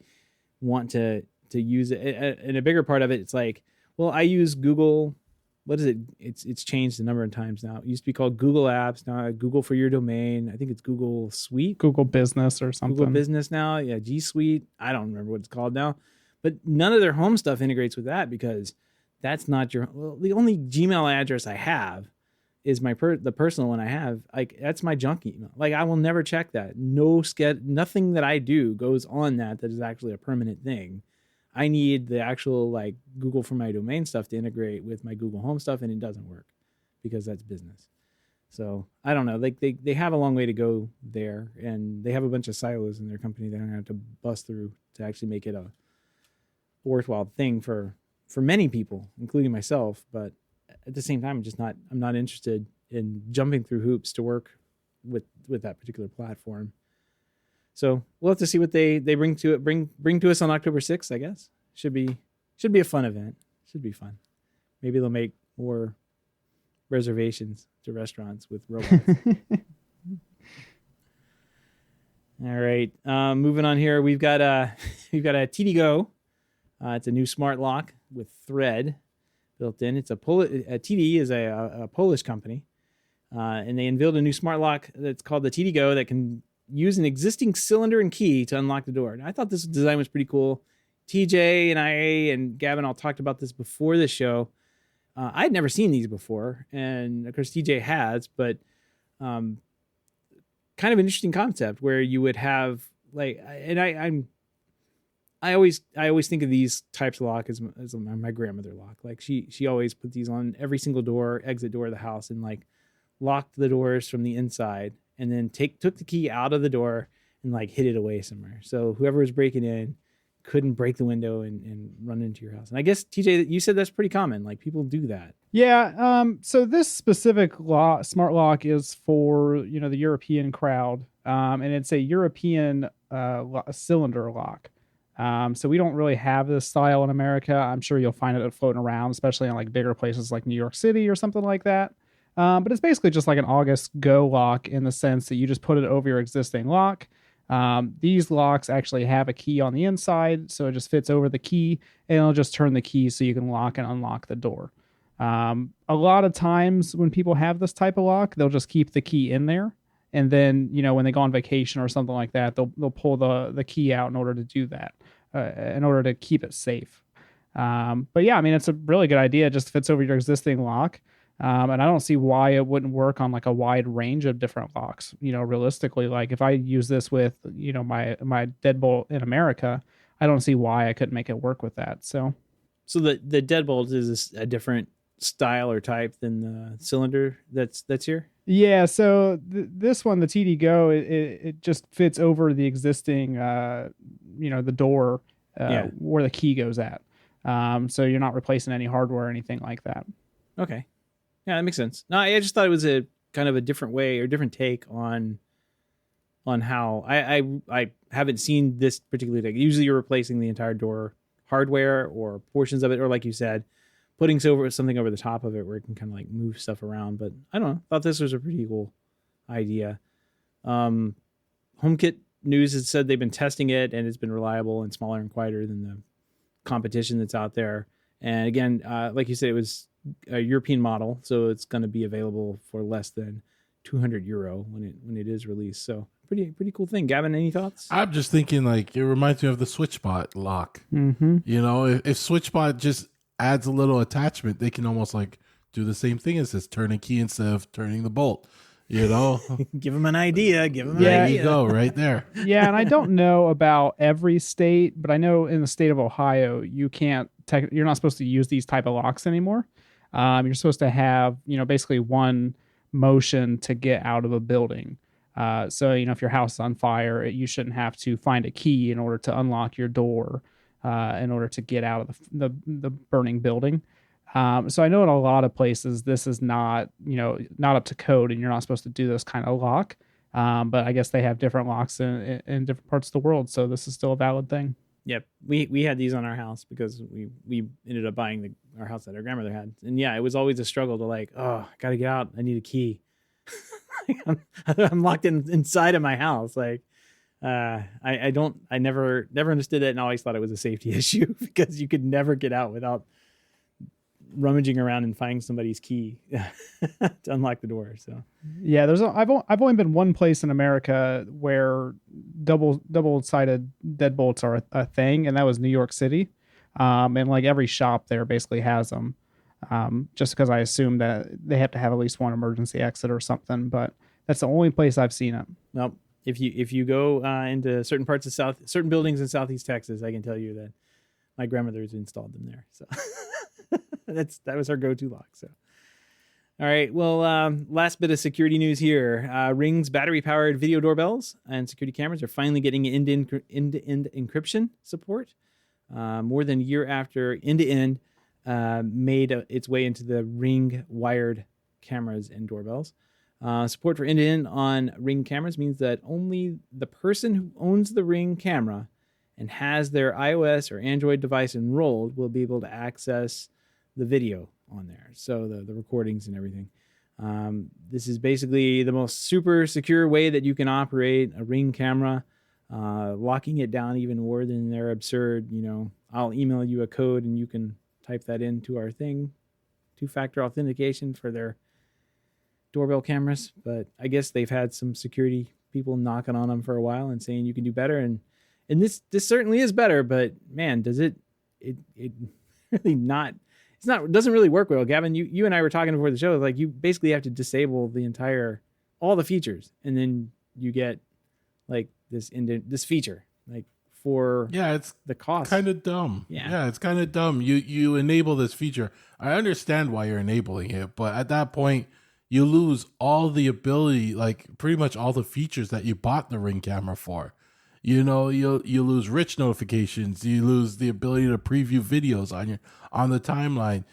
S1: want to use it. And a bigger part of it, it's like, well, I use Google. What is it? It's changed a number of times now. It used to be called Google Apps. Now Google for your domain. I think it's Google Suite.
S2: Google Business or something.
S1: Google Business now. Yeah, G Suite. I don't remember what it's called now. But none of their home stuff integrates with that because that's not the only Gmail address I have is the personal one I have. Like, that's my junk email. Like, I will never check that. Nothing that I do goes on that is actually a permanent thing. I need the actual like Google for my domain stuff to integrate with my Google Home stuff, and it doesn't work because that's business. So I don't know. Like they have a long way to go there, and they have a bunch of silos in their company that I'm gonna have to bust through to actually make it a worthwhile thing for many people, including myself. But at the same time, I'm not interested in jumping through hoops to work with that particular platform. So we'll have to see what they bring to us on October 6th, I guess. Should be a fun event. Should be fun. Maybe they'll make more reservations to restaurants with robots. All right. Moving on here, we've got a TD Go. It's a new smart lock with Thread built in. It's TD is a Polish company, and they unveiled a new smart lock that's called the TD Go that can use an existing cylinder and key to unlock the door. Now, I thought this design was pretty cool. TJ and I and Gavin all talked about this before the show. I'd never seen these before, and of course TJ has, but kind of an interesting concept where you would have like, and I always think of these types of lock as my grandmother lock. Like she always put these on every single exit door of the house, and like locked the doors from the inside, and then took the key out of the door and like hid it away somewhere. So whoever was breaking in couldn't break the window and run into your house. And I guess TJ, you said that's pretty common. Like people do that.
S2: Yeah. So this specific smart lock is for, the European crowd. And it's a European cylinder lock. So we don't really have this style in America. I'm sure you'll find it floating around, especially in like bigger places like New York City or something like that. But it's basically just like an August Go lock in the sense that you just put it over your existing lock. These locks actually have a key on the inside, so it just fits over the key, and it'll just turn the key so you can lock and unlock the door. A lot of times when people have this type of lock, they'll just keep the key in there. And then, when they go on vacation or something like that, they'll pull the key out in order to do that, in order to keep it safe. But yeah, I mean, it's a really good idea. It just fits over your existing lock. And I don't see why it wouldn't work on like a wide range of different locks. Realistically, like if I use this with, my deadbolt in America, I don't see why I couldn't make it work with that. So
S1: the deadbolt is a different style or type than the cylinder that's here.
S2: Yeah, so this one, the TD Go, it just fits over the existing, the door where the key goes at. So you're not replacing any hardware or anything like that.
S1: Okay, yeah, that makes sense. No, I just thought it was a kind of a different way or different take on how I haven't seen this particular take. Usually, you're replacing the entire door hardware or portions of it, or like you said, putting something over the top of it where it can kind of like move stuff around. But I don't know. Thought this was a pretty cool idea. HomeKit News has said they've been testing it and it's been reliable and smaller and quieter than the competition that's out there. And again, like you said, it was a European model, so it's going to be available for less than €200 when it is released. So pretty cool thing. Gavin, any thoughts?
S3: I'm just thinking like it reminds me of the SwitchBot lock.
S2: Mm-hmm.
S3: If SwitchBot just adds a little attachment, they can almost like do the same thing as this, turn a key instead of turning the bolt. Give
S1: them an idea.
S3: There you go, right there.
S2: Yeah, and I don't know about every state, but I know in the state of Ohio, you're not supposed to use these type of locks anymore. You're supposed to have, basically one motion to get out of a building. So, if your house is on fire, you shouldn't have to find a key in order to unlock your door, in order to get out of the burning building. So I know in a lot of places, this is not up to code and you're not supposed to do this kind of lock. But I guess they have different locks in different parts of the world. So this is still a valid thing.
S1: Yep. We had these on our house because we ended up buying our house that our grandmother had. And yeah, it was always a struggle to like, I got to get out. I need a key. I'm locked inside of my house. Like, I never understood it and always thought it was a safety issue because you could never get out without rummaging around and finding somebody's key to unlock the door. So
S2: yeah, I've only been one place in America where double-sided deadbolts are a thing, and that was New York City. And like every shop there basically has them. Just because I assume that they have to have at least one emergency exit or something, but that's the only place I've seen it.
S1: Well, if you go into certain parts of certain buildings in Southeast Texas, I can tell you that my grandmother's installed them there. So that was our go-to lock. So, all right. Well, last bit of security news here. Ring's battery-powered video doorbells and security cameras are finally getting end-to-end encryption support. More than a year after end-to-end made its way into the Ring wired cameras and doorbells. Support for end-to-end on Ring cameras means that only the person who owns the Ring camera and has their iOS or Android device enrolled will be able to access the video on there. So the recordings and everything. This is basically the most super secure way that you can operate a Ring camera. Locking it down even more than their absurd, I'll email you a code and you can type that into our thing. 2-factor authentication for their doorbell cameras. But I guess they've had some security people knocking on them for a while and saying you can do better. And this certainly is better, but man, does it really not, it doesn't really work well. Gavin, you and I were talking before the show, like you basically have to disable all the features, and then you get like this feature, like for
S3: it's
S1: the cost.
S3: Kind of dumb. Yeah, it's kind of dumb. You enable this feature. I understand why you're enabling it, but at that point you lose all the ability, like pretty much all the features that you bought the Ring camera for. You lose rich notifications. You lose the ability to preview videos on the timeline.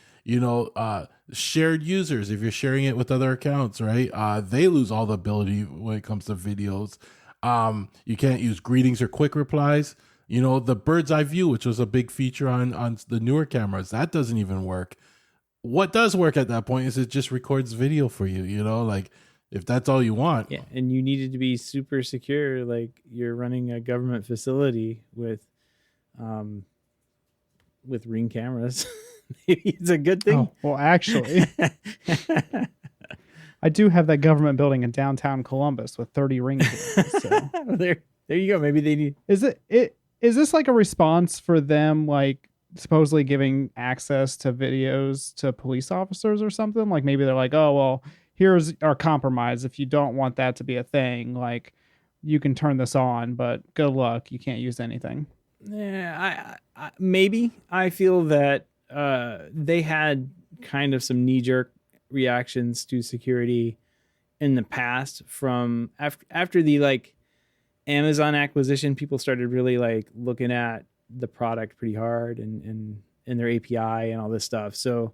S3: Shared users, if you're sharing it with other accounts, right? They lose all the ability when it comes to videos. You can't use greetings or quick replies. The bird's eye view, which was a big feature on the newer cameras, that doesn't even work. What does work at that point is it just records video for you, if that's all you want.
S1: Yeah, and you needed to be super secure, like you're running a government facility with Ring cameras. Maybe it's a good thing.
S2: Oh, well, actually, I do have that government building in downtown Columbus with 30 Ring cameras. So.
S1: There you go. Maybe they need.
S2: Is this like a response for them, like supposedly giving access to videos to police officers or something? Like maybe they're like, oh well, here's our compromise. If you don't want that to be a thing, like you can turn this on, but good luck. You can't use anything.
S1: Yeah, I maybe I feel that they had kind of some knee-jerk reactions to security in the past from after the like Amazon acquisition. People started really like looking at the product pretty hard and their API and all this stuff. So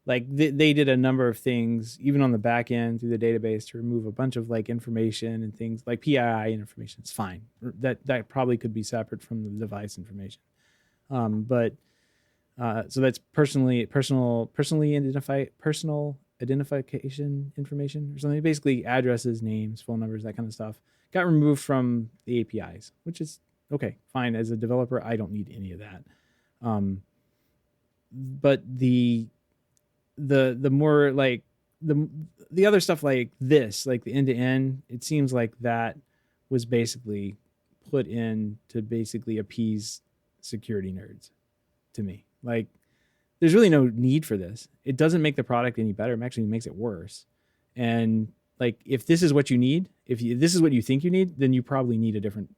S1: like they did a number of things, even on the back end through the database, to remove a bunch of like information and things like PII information. It's fine. That probably could be separate from the device information. But so that's personal identification information or something. Basically addresses, names, phone numbers, that kind of stuff got removed from the APIs, which is okay, fine. As a developer, I don't need any of that. But the more like the other stuff like this, like the end-to-end, it seems like that was basically put in to basically appease security nerds to me. Like there's really no need for this. It doesn't make the product any better. It actually makes it worse. And like, if this is what you need, this is what you think you need, then you probably need a different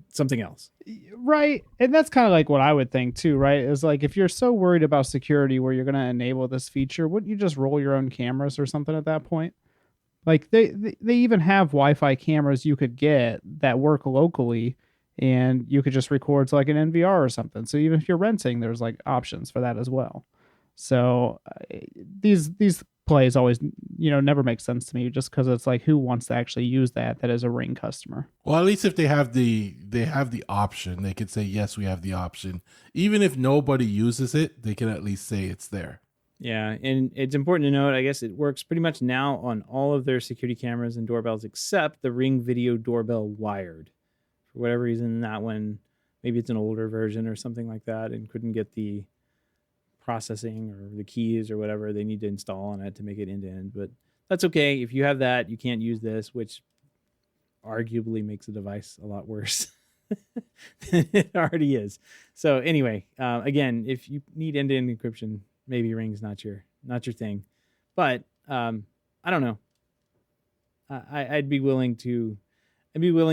S1: something else.
S2: Right. And that's kind of like what I would think too, right? Is like, if you're so worried about security where you're going to enable this feature, wouldn't you just roll your own cameras or something at that point? Like they even have Wi-Fi cameras you could get that work locally, and you could just record to like an NVR or something. So even if you're renting, there's like options for that as well. So these plays always, never make sense to me, just because it's like, who wants to actually use that is a Ring customer?
S3: Well, at least if they have the option, they could say, yes, we have the option. Even if nobody uses it, they can at least say it's there.
S1: Yeah, and it's important to note, I guess it works pretty much now on all of their security cameras and doorbells except the Ring Video Doorbell Wired. For whatever reason, that one, maybe it's an older version or something like that and couldn't get the processing or the keys or whatever they need to install on it to make it end-to-end. But that's okay. If you have that, you can't use this, which arguably makes the device a lot worse than it already is. So anyway, again, if you need end-to-end encryption, maybe Ring's not your thing. But I don't know. I'd be willing to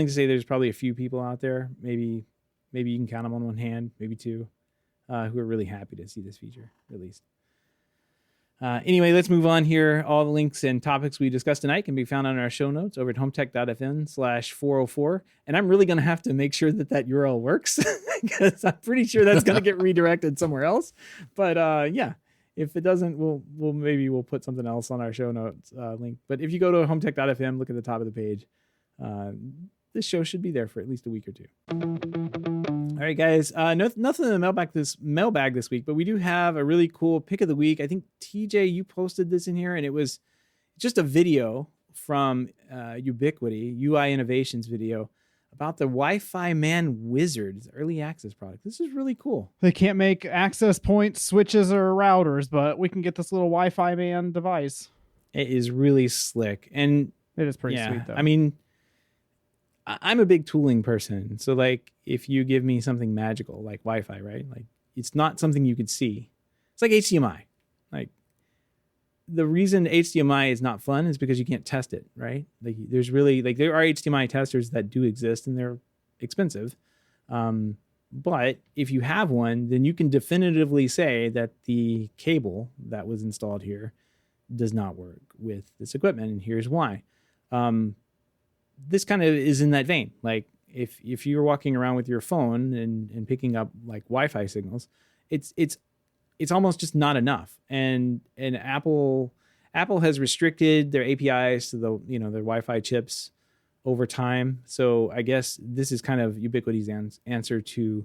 S1: say there's probably a few people out there, maybe you can count them on one hand, maybe two, who are really happy to see this feature released. Anyway, let's move on here. All the links and topics we discussed tonight can be found on our show notes over at HomeTech.fm/404. And I'm really going to have to make sure that URL works because I'm pretty sure that's going to get redirected somewhere else. But yeah, if it doesn't, we'll put something else on our show notes link. But if you go to HomeTech.fm, look at the top of the page. This show should be there for at least a week or two. All right, guys. Nothing in the mailbag this week, but we do have a really cool pick of the week. I think TJ, you posted this in here, and it was just a video from Ubiquity, UI Innovations video about the Wi-Fi Man Wizard's early access product. This is really cool.
S2: They can't make access points, switches, or routers, but we can get this little Wi-Fi Man device.
S1: It is really slick, and
S2: it is pretty sweet, though.
S1: I mean, I'm a big tooling person. So like if you give me something magical like Wi-Fi, right? Like it's not something you could see. It's like HDMI. Like the reason HDMI is not fun is because you can't test it, right? Like there's really like there are HDMI testers that do exist and they're expensive. But if you have one, then you can definitively say that the cable that was installed here does not work with this equipment. And here's why. This kind of is in that vein. Like if you're walking around with your phone and picking up like Wi-Fi signals, it's almost just not enough. And Apple has restricted their APIs to the their Wi-Fi chips over time. So I guess this is kind of Ubiquity's answer to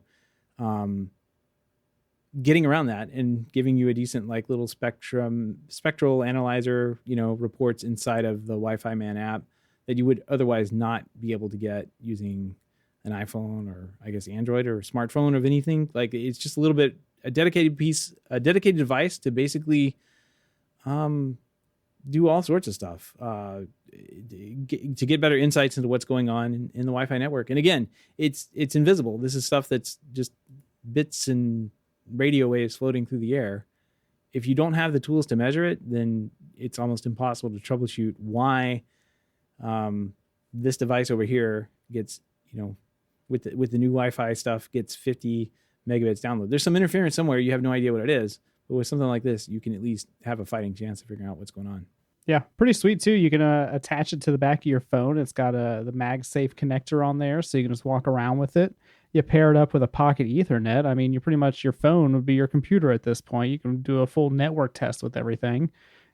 S1: getting around that and giving you a decent like little spectral analyzer, reports inside of the Wi-Fi Man app that you would otherwise not be able to get using an iPhone or I guess Android or smartphone of anything. Like it's just a dedicated device to basically do all sorts of stuff to get better insights into what's going on in the Wi-Fi network. And again, it's invisible. This is stuff that's just bits and radio waves floating through the air. If you don't have the tools to measure it, then it's almost impossible to troubleshoot why this device over here gets, with the new Wi-Fi stuff, gets 50 megabits download. There's some interference somewhere. You have no idea what it is. But with something like this, you can at least have a fighting chance of figuring out what's going on.
S2: Yeah, pretty sweet too. You can attach it to the back of your phone. It's got the MagSafe connector on there, so you can just walk around with it. You pair it up with a pocket Ethernet. I mean, your phone would be your computer at this point. You can do a full network test with everything.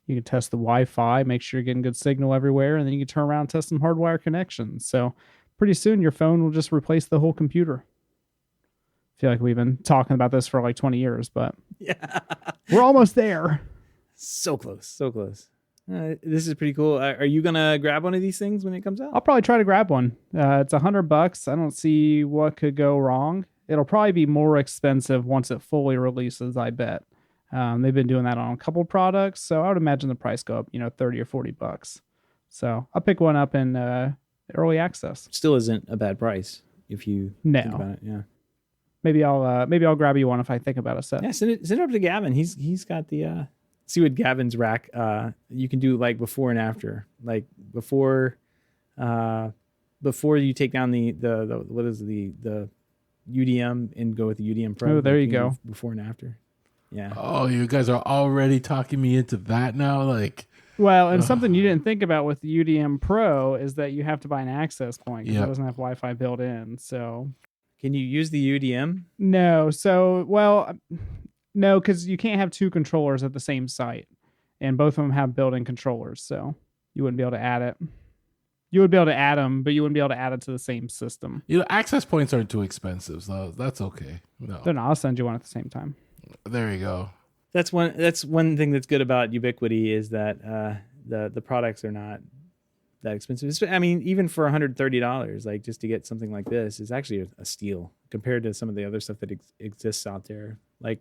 S2: You can test the Wi-Fi, make sure you're getting good signal everywhere, and then you can turn around and test some hardwire connections. So pretty soon your phone will just replace the whole computer. I feel like we've been talking about this for like 20 years, but
S1: yeah,
S2: we're almost there.
S1: So close. This is pretty cool. Are you going to grab one of these things when it comes out?
S2: I'll probably try to grab one. It's $100. I don't see what could go wrong. It'll probably be more expensive once it fully releases, I bet. They've been doing that on a couple products, so I would imagine the price go up, $30 or $40. So I'll pick one up in early access.
S1: Still isn't a bad price if you think about it. Yeah.
S2: Maybe I'll grab you one if I think about a set.
S1: Yeah, send it up to Gavin. He's got the see what Gavin's rack you can do like before and after. Like before you take down the what is the UDM and go with the UDM Pro.
S2: Oh, there you go.
S1: Before and after. Yeah.
S3: Oh, you guys are already talking me into that now? Like,
S2: well, and something you didn't think about with the UDM Pro is that you have to buy an access point because it doesn't have Wi-Fi built in. So,
S1: can you use the UDM?
S2: No. So, no, because you can't have two controllers at the same site, and both of them have built-in controllers. So you wouldn't be able to add it. You would be able to add them, but you wouldn't be able to add it to the same system.
S3: Access points aren't too expensive, so that's okay. No,
S2: then I'll send you one at the same time.
S3: There you go.
S1: That's one thing that's good about Ubiquity is that the products are not that expensive. I mean, even for $130, like just to get something like this is actually a steal compared to some of the other stuff that exists out there. Like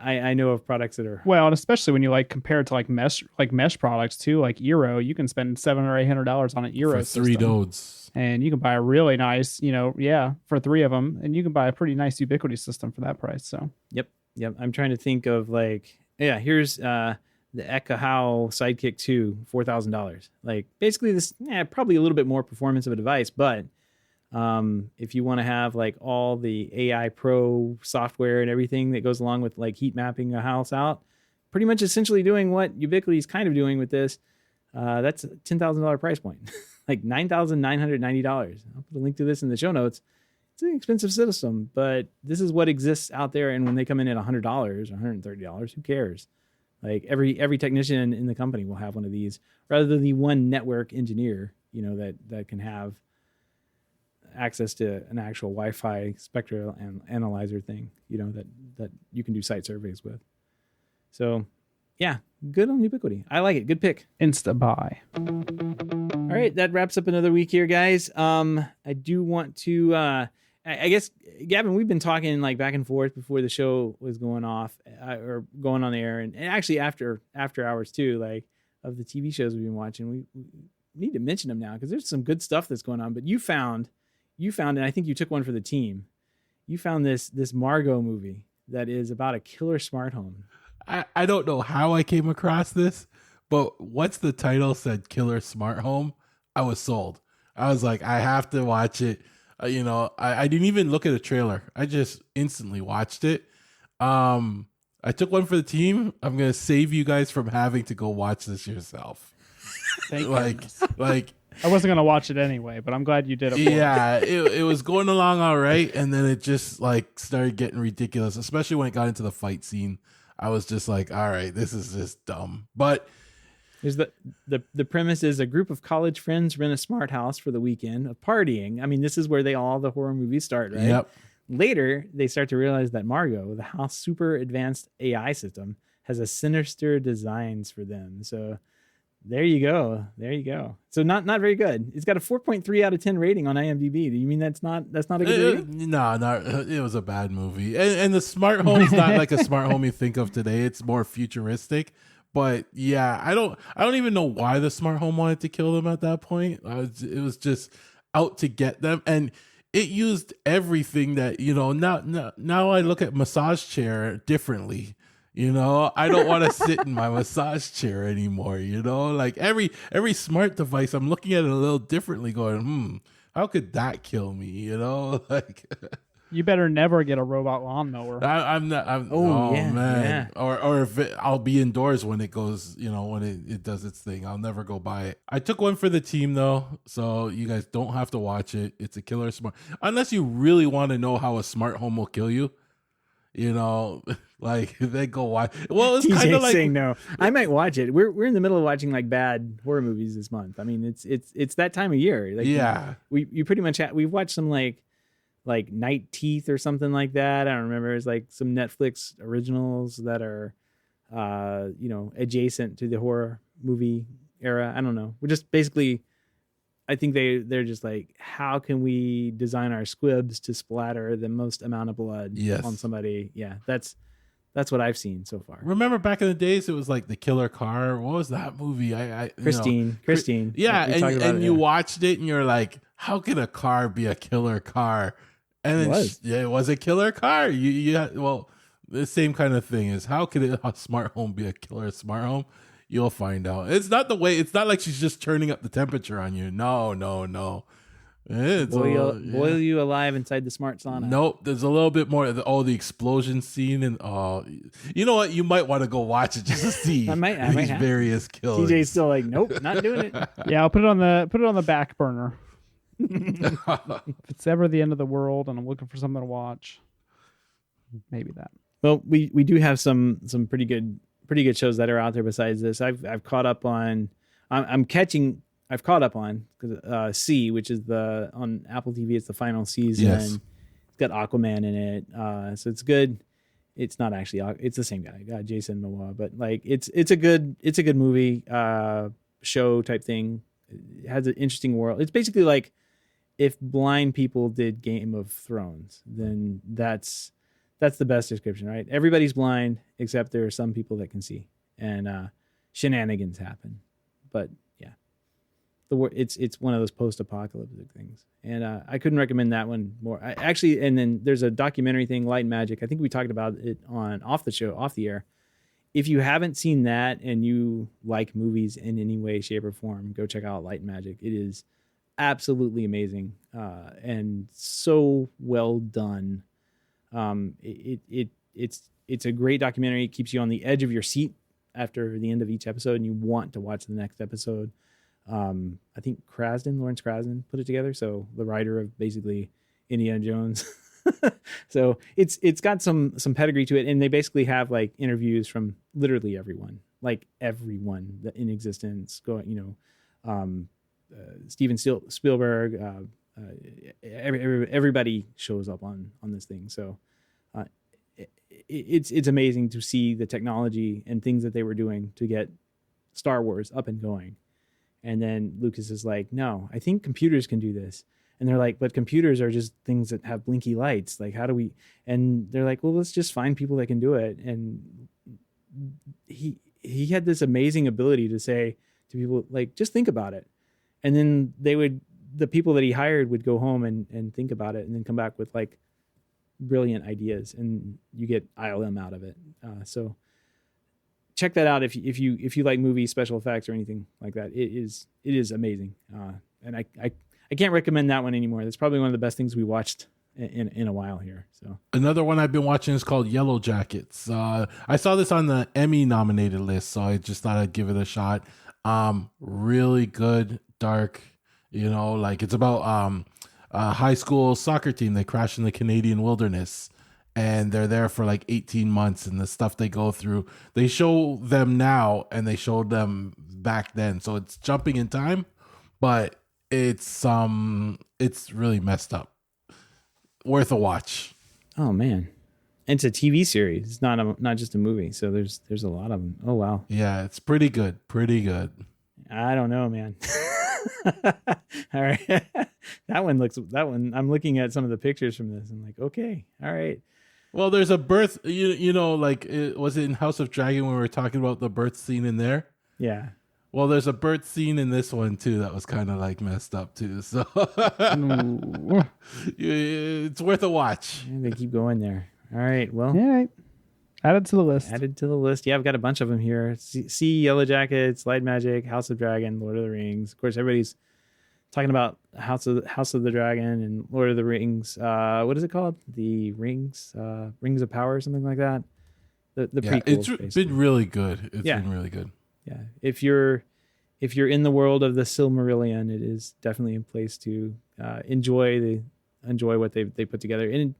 S1: I know of products that are
S2: and especially when you compare it to mesh products too, like Eero, you can spend $700 or $800 on an Eero
S3: for 3 nodes,
S2: and you can buy a really nice, for 3 of them, and you can buy a pretty nice Ubiquity system for that price. So
S1: yep. I'm trying to think of here's the Ekahau Sidekick 2, $4,000. Like basically this, probably a little bit more performance of a device, but if you want to have like all the AI Pro software and everything that goes along with like heat mapping a house out, pretty much essentially doing what Ubiquity is kind of doing with this, that's a $10,000 price point, like $9,990. I'll put a link to this in the show notes. It's an expensive system, but this is what exists out there. And when they come in at $100 or $130, who cares? Like every technician in the company will have one of these, rather than the one network engineer, that can have access to an actual Wi-Fi spectral analyzer thing, that you can do site surveys with. So, yeah, good on Ubiquity. I like it. Good pick.
S2: Insta buy.
S1: All right, that wraps up another week here, guys. I do want to. I guess, Gavin, we've been talking like back and forth before the show was going off or going on the air, and actually after hours too, like of the TV shows we've been watching. We need to mention them now because there's some good stuff that's going on. But you found, and I think you took one for the team. You found this Margot movie that is about a killer smart home.
S3: I don't know how I came across this, but once the title said Killer Smart Home, I was sold. I was like, I have to watch it. I didn't even look at a trailer. I just instantly watched it. I took one for the team. I'm going to save you guys from having to go watch this yourself.
S2: Thank
S3: goodness.
S2: I wasn't going to watch it anyway, but I'm glad you did it.
S3: Yeah, it was going along all right. And then it just started getting ridiculous, especially when it got into the fight scene. I was just like, all right, this is just dumb. But
S1: there's the premise is a group of college friends rent a smart house for the weekend of partying. I mean, this is where all the horror movies start, right?
S3: Yep.
S1: later, they start to realize that Margot, the house super advanced AI system, has a sinister designs for them. So there you go. There you go. So not very good. It's got a 4.3 out of 10 rating on IMDb. Do you mean that's not a good rating?
S3: No, it was a bad movie. And the smart home's not like a smart home you think of today. It's more futuristic. But yeah, I don't even know why the smart home wanted to kill them at that point. It was just out to get them, and it used everything that, now I look at massage chair differently. I don't want to sit in my massage chair anymore. Like every smart device, I'm looking at it a little differently, going, how could that kill me? Like
S2: You better never get a robot lawnmower.
S3: I'm not. Man. Yeah. Or if I'll be indoors when it goes, when it does its thing. I'll never go buy it. I took one for the team though, so you guys don't have to watch it. It's a killer smart. Unless you really want to know how a smart home will kill you, like they go watch. Well, it's kind of like
S1: saying no. I might watch it. We're in the middle of watching like bad horror movies this month. I mean, it's that time of year. Like,
S3: yeah,
S1: we pretty much we've watched some like Night Teeth or something like that. I don't remember. It's like some Netflix originals that are, adjacent to the horror movie era. I don't know. We're just basically, I think they're just like, how can we design our squibs to splatter the most amount of blood on somebody? Yeah, that's what I've seen so far.
S3: Remember back in the days, it was like The Killer Car. What was that movie?
S1: Christine.
S3: Yeah, and you watched it and you're like, how can a car be a killer car? And it was a killer car. The same kind of thing is, how could a smart home be a killer smart home? You'll find out. It's not like she's just turning up the temperature on you. No. It's
S1: boil you alive inside the smart sauna.
S3: Nope. There's a little bit more. The explosion scene, and you know what? You might want to go watch it just to see
S1: I might
S3: various kills.
S1: TJ's still like, nope, not doing it.
S2: Yeah, I'll put it on the back burner. If it's ever the end of the world and I'm looking for something to watch, maybe that.
S1: Well, we do have some pretty good shows that are out there besides this. I've caught up on. I've caught up on C, which is on Apple TV. It's the final season.
S3: Yes.
S1: It's got Aquaman in it, so it's good. It's not actually. It's the same guy, Jason Momoa, but like it's a good movie, show type thing. It has an interesting world. It's basically like if blind people did Game of Thrones, then that's the best description, right? Everybody's blind except there are some people that can see, and shenanigans happen. But yeah, it's one of those post-apocalyptic things, and I couldn't recommend that one more. And then there's a documentary thing, Light and Magic. I think we talked about it off the air. If you haven't seen that and you like movies in any way, shape, or form, go check out Light and Magic. It is absolutely amazing and so well done. It's a great documentary. It keeps you on the edge of your seat after the end of each episode, and you want to watch the next episode. I think Lawrence Krasden put it together. So the writer of basically Indiana Jones. So it's got some pedigree to it, and they basically have like interviews from literally everyone that in existence. Steven Spielberg, everybody shows up on this thing. So it's amazing to see the technology and things that they were doing to get Star Wars up and going. And then Lucas is like, no, I think computers can do this. And they're like, but computers are just things that have blinky lights. Like, how do we? And they're like, well, let's just find people that can do it. And he had this amazing ability to say to people, like, just think about it. And then the people that he hired would go home and think about it and then come back with like brilliant ideas, and you get ILM out of it. So check that out if you like movies, special effects, or anything like that. It is amazing. And I can't recommend that one anymore. That's probably one of the best things we watched in a while here. So
S3: another one I've been watching is called Yellow Jackets. I saw this on the Emmy nominated list, so I just thought I'd give it a shot. Really good, dark. Like it's about a high school soccer team. They crash in the Canadian wilderness, and they're there for like 18 months, and the stuff they go through. They show them now, and they showed them back then. So it's jumping in time, but it's really messed up. Worth a watch.
S1: Oh man, and it's a TV series. It's not just a movie. So there's a lot of them. Oh wow.
S3: Yeah, it's pretty good. Pretty good.
S1: I don't know, man. All right. That one, I'm looking at some of the pictures from this. I'm like, okay, all right.
S3: Well, there's a birth, like, was it in House of Dragon when we were talking about the birth scene in there?
S1: Yeah.
S3: Well, there's a birth scene in this one, too, that was kind of, like, messed up, too. So it's worth a watch.
S1: And they keep going there. All right. Well,
S2: All right. Added to the list.
S1: added to the list. Yeah, I've got a bunch of them here. See Yellow Jackets, Light Magic, House of Dragon, Lord of the Rings. Of course, everybody's talking about House of the Dragon and Lord of the Rings. What is it called? The Rings of Power, or something like that. The prequels.
S3: It's been really good. It's
S1: Yeah.
S3: been really good.
S1: Yeah. If you're in the world of the Silmarillion, it is definitely a place to enjoy what they put together. And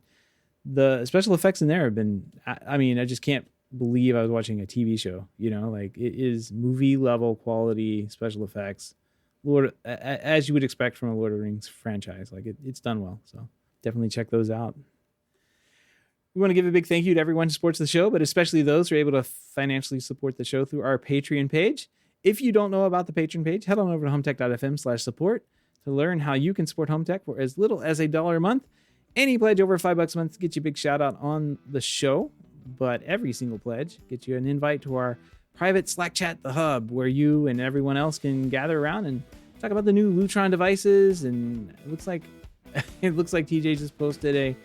S1: the special effects in there have been, I mean, I just can't believe I was watching a TV show, like it is movie level quality special effects. As you would expect from a Lord of the Rings franchise, like it's done well. So definitely check those out. We want to give a big thank you to everyone who supports the show, but especially those who are able to financially support the show through our Patreon page. If you don't know about the Patreon page, head on over to HomeTech.fm/support to learn how you can support HomeTech for as little as $1 a month. Any pledge over $5 a month gets you a big shout out on the show, but every single pledge gets you an invite to our private Slack chat, The Hub, where you and everyone else can gather around and talk about the new Lutron devices. And it looks like TJ just posted a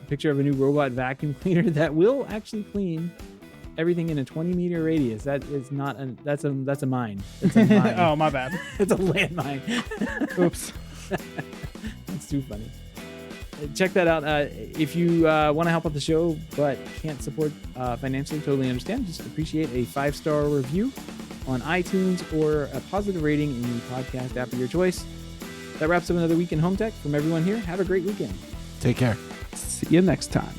S1: picture of a new robot vacuum cleaner that will actually clean everything in a 20-meter radius. That is not that's a mine. It's a mine.
S2: Oh, my bad.
S1: It's a landmine.
S2: Oops.
S1: That's too funny. Check that out. If you want to help out the show but can't support financially, totally understand. Just appreciate a 5-star review on iTunes or a positive rating in the podcast app of your choice. That wraps up another week in Home Tech. From everyone here, have a great weekend.
S3: Take care.
S2: See you next time.